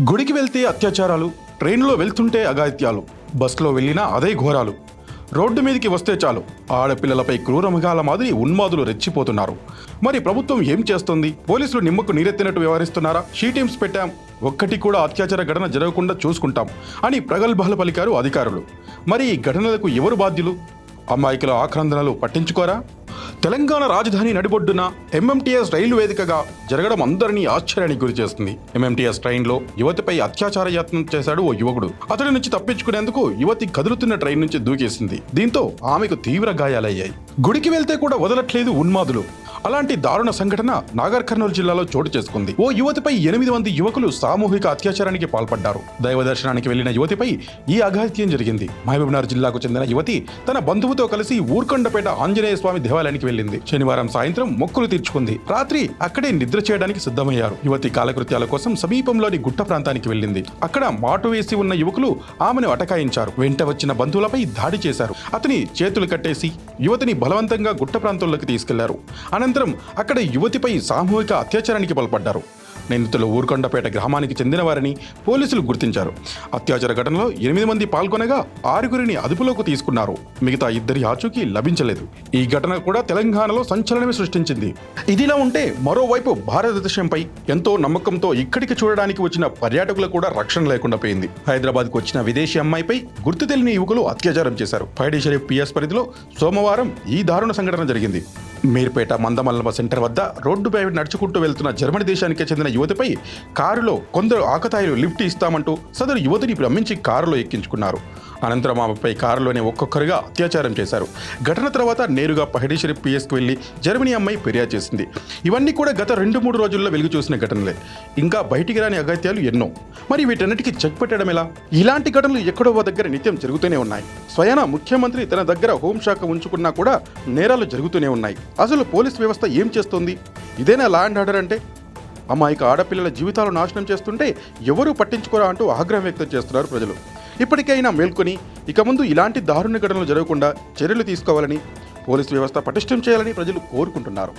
గుడికి వెళ్తే అత్యాచారాలు, ట్రైన్లో వెళ్తుంటే అఘాయిత్యాలు, బస్సులో వెళ్ళినా అదే ఘోరాలు. రోడ్డు మీదకి వస్తే చాలు ఆడపిల్లలపై క్రూర మృగాల మాదిరి ఉన్మాదులు రెచ్చిపోతున్నారు. మరి ప్రభుత్వం ఏం చేస్తుంది? పోలీసులు నిమ్మకు నీరెత్తినట్టు వ్యవహరిస్తున్నారా? షీ టీమ్స్ పెట్టాం, ఒక్కటి కూడా అత్యాచార ఘటన జరగకుండా చూసుకుంటాం అని ప్రగల్భాలు పలికారు అధికారులు. మరి ఈ ఘటనలకు ఎవరు బాధ్యులు? అమాయకుల ఆక్రందనలు పట్టించుకోరా? తెలంగాణ రాజధాని నడిబొడ్డున ఎంఎంటీఎస్ రైలు వేదికగా జరగడం అందరినీ ఆశ్చర్యానికి గురి చేస్తుంది. ఎంఎంటీఎస్ ట్రైన్లో యువతిపై అత్యాచార యత్నం చేశాడు ఓ యువకుడు. అతడి నుంచి తప్పించుకునేందుకు యువతి కదులుతున్న ట్రైన్ నుంచి దూకేసింది. దీంతో ఆమెకు తీవ్ర గాయాలయ్యాయి. గుడికి వెళ్తే కూడా వదలట్లేదు ఉన్మాదులు. అలాంటి దారుణ సంఘటన నాగర్ కర్నూలు జిల్లాలో చోటు చేసుకుంది. ఓ యువతిపై 8 మంది యువకులు సామూహిక అత్యాచారానికి పాల్పడ్డారు. దైవ దర్శనానికి వెళ్లిన యువతిపై ఈ అఘాయిత్యం జరిగింది. మహబూబ్నగర్ జిల్లాకు చెందిన యువతి తన బంధువుతో కలిసి ఊర్కొండపేట ఆంజనేయ స్వామి దేవాలయానికి వెళ్లింది. శనివారం సాయంత్రం మొక్కులు తీర్చుకుంది. రాత్రి అక్కడే నిద్ర చేయడానికి సిద్ధమయ్యారు. యువతి కాలకృత్యాల కోసం సమీపంలోని గుట్ట ప్రాంతానికి వెళ్లింది. అక్కడ మాటు వేసి ఉన్న యువకులు ఆమెను అటకాయించారు. వెంట వచ్చిన బంధువులపై దాడి చేశారు. అతని చేతులు కట్టేసి యువతిని బలవంతంగా గుట్ట ప్రాంతంలోకి తీసుకెళ్లారు. అనంతరం అక్కడ యువతిపై సామూహిక అత్యాచారానికి పాల్పడ్డారు. నిందితులు ఊర్కొండపేట గ్రామానికి చెందిన వారిని పోలీసులు గుర్తించారు. అత్యాచార ఘటనలో 8 మంది పాల్గొనగా 6 అదుపులోకి తీసుకున్నారు. మిగతా 2 ఆచూకీ లభించలేదు. ఈ ఘటన కూడా తెలంగాణలో సంచలనమే సృష్టించింది. ఇదిలా ఉంటే మరోవైపు భారతదేశంపై ఎంతో నమ్మకంతో ఇక్కడికి చూడడానికి వచ్చిన పర్యాటకులకు కూడా రక్షణ లేకుండా పోయింది. హైదరాబాద్కు వచ్చిన విదేశీ అమ్మాయిపై గుర్తు తెలియని యువకులు అత్యాచారం చేశారు. పైడి షరీఫ్ పిఎస్ పరిధిలో సోమవారం ఈ దారుణ సంఘటన జరిగింది. మీర్పేట మందమల్లమ్మ సెంటర్ వద్ద రోడ్డుపై నడుచుకుంటూ వెళ్తున్న జర్మనీ దేశానికి చెందిన యువతిపై కారులో కొందరు ఆకతాయిలు లిఫ్ట్ ఇస్తామంటూ సదరు యువతిని నమ్మించి కారులో ఎక్కించుకున్నారు. అనంతరం ఆమెపై కారులోనే ఒక్కొక్కరుగా అత్యాచారం చేశారు. ఘటన తర్వాత నేరుగా పైడి షరీఫ్ పిఎస్కి వెళ్లి జర్మనీ అమ్మాయి ఫిర్యాదు చేసింది. ఇవన్నీ కూడా గత 2-3 రోజుల్లో వెలుగు చూసిన ఘటనలే. ఇంకా బయటికి రాని అఘాయిత్యాలు ఎన్నో. మరి వీటన్నిటికీ చెక్ పెట్టడం ఎలా? ఇలాంటి ఘటనలు ఎక్కడో దగ్గర నిత్యం జరుగుతూనే ఉన్నాయి. స్వయాన ముఖ్యమంత్రి తన దగ్గర హోంశాఖ ఉంచుకున్నా కూడా నేరాలు జరుగుతూనే ఉన్నాయి. అసలు పోలీస్ వ్యవస్థ ఏం చేస్తోంది? ఇదేనా లా అండ్ ఆర్డర్ అంటే? అమాయక ఆడపిల్లల జీవితాలు నాశనం చేస్తుంటే ఎవరూ పట్టించుకోరా అంటూ ఆగ్రహం వ్యక్తం చేస్తున్నారు ప్రజలు. ఇప్పటికైనా మేల్కొని ఇక ముందు ఇలాంటి దారుణ ఘటనలు జరగకుండా చర్యలు తీసుకోవాలని, పోలీసు వ్యవస్థ పటిష్టం చేయాలని ప్రజలు కోరుకుంటున్నారు.